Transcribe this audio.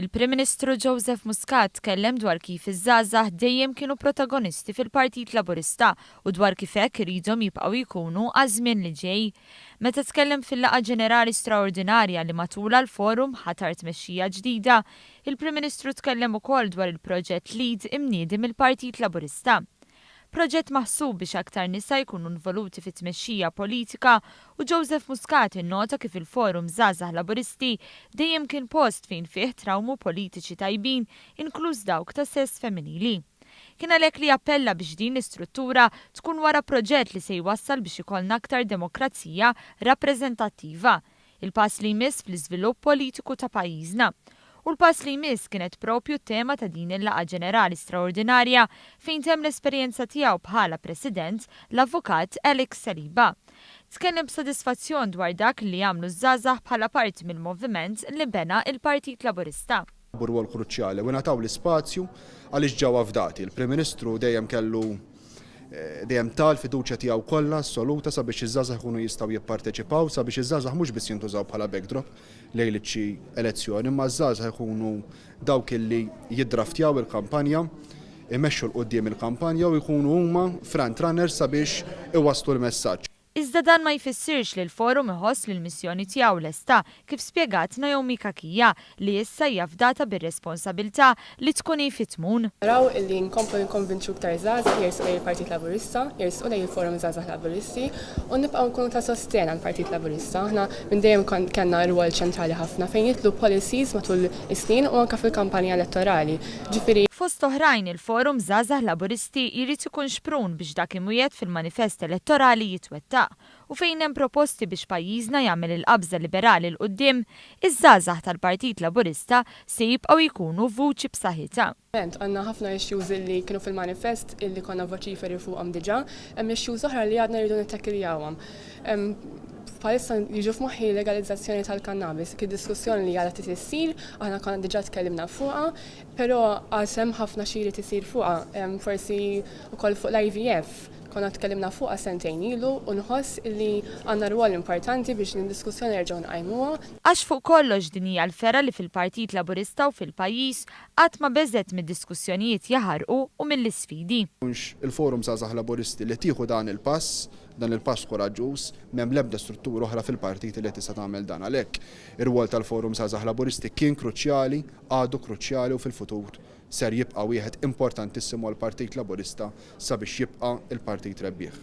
Il-Prim Ministru Joseph Muscat tkellem dwar kif iż-żgħażagħ dejjem kienu protagonisti fil-Partit Laburista u dwar kif hekk iriduhom jibqgħu jkunu għaż-żmien li ġej. Meta tkellem fil-laqgħa ġenerali straordinarja li matula l-Forum ħatar tmexxija ġdida, il-Prim Ministru tkellem ukoll dwar il-proġett Lead imniedi mill-Partit Laburista. Proġett maħsub biex aktar nisa jkunu involuti fit-tmexxija politika u Joseph Muscat innota kif il-Forum Żgħażagħ Laburisti dejjem kien post fejn fih trawmu politiċi tajbin inkluż dawk ta' sess femminili. Kien għalhekk li appella biex din l-istruttura tkun wara proġett li se jwassal biex ikollna aktar demokrazija rappreżentattiva, il-pass li jmiss fl-iżvilupp politiku ta' pajjiżna. U l-pass li jmiss kienet propju tema ta' din il-laqgħa ġenerali straordinarja fejn temm l-esperjenza tiegħu bħala President l-Avukat Alex Saliba. Tkellem b'sodisfazzjon dwar dak li jagħmlu ż-żgħażagħ bħala parti mill-moviment li bena il-Partit Laburista. Rwol kruċjali u nataw l-ispazju għaliex ġew fdati. Il-Prim Ministru dejjem tal fiduċja tiegħu kollha assoluta sabiex iż-żgħażagħ ikunu jistgħu jipparteċipaw, sabiex iż-żgħażagħ mhux biss jintużaw bħala backdrop lejn xi elezzjoni, imma iż-żgħażagħ ikunu dawk illi jiddraftjaw il-kampanja, imexxu l qudiem il-kampanja u jkunu huma front runners sabiex iwasslu l-messaġġ. Iżda dan ma jfissirx li l-Forum iħoss li l-missjoni tiegħu lesta kif spjegat Naomi Kakija li issa hija fdata bir-responsabbiltà li tkun fit-tmun. Naraw illi nkomplu nkonvinċu iktar żgħażagħ jersqu lejn il-Partit Laburista, jersqu lejn il-Forum Żgħażagħ Laburisti u nibqgħu nkunu ta' sosten għall-Partit Laburista. Aħna minn dejjem kellna rwol ċentrali ħafna fejn jitlu policies matul is-snin u anke fil-kampanja elettorali. Ġifieri fost oħrajn il-Forum Żgħażagħ Laburisti jrid ikun xprun biex dak imwiegħed fil-manifest elettorali jitwettaq. U fejn hemm proposti biex pajjiżna jagħmel il-qabża liberali l qudiem, iż-żgħażagħ tal-Partit Laburista se jibqgħu jkunu vuċi b'saħħitha. Għandna ħafna issues li kienu fil-manifest illi konna voċiferi fuqhom diġà, hemm issues oħra li għadna rridu nittakkiljawhom. Bħalissa jiġu f'moħħi legalizzazzjoni tal-kannabis, kien diskussjoni li għadha tissir, aħna konna diġà tkellimna fuqha, però għasem ħafna xi jrid isir fuqha, forsi wkoll fuq l-IVF. Konna tkellimna fuqha sentejn ilu u nħoss li għandna rwol importanti biex din-diskussjoni nerġgħu nqajmuha. Għax fuq kollox din hija l-fera li fil-Partit Laburista u fil-pajjiż qatt ma beżgħet mid-diskussjonijiet jaħarqu u mill-isfidi. Il-Forum Żgħażagħ Laburisti li tieħu dan il-pass koraġġuż m'hemm l-ebda struttura oħra fil-partit li tista' tagħmel dan għalhekk ir-rwol tal-Forum Żgħażagħ Laburisti kien kruċjali, għadu kruċjali u fil-futur ser jibqa' wieħed importantissimu għall-Partit Laburista sabiex jibqa' il-partit rebbieħ.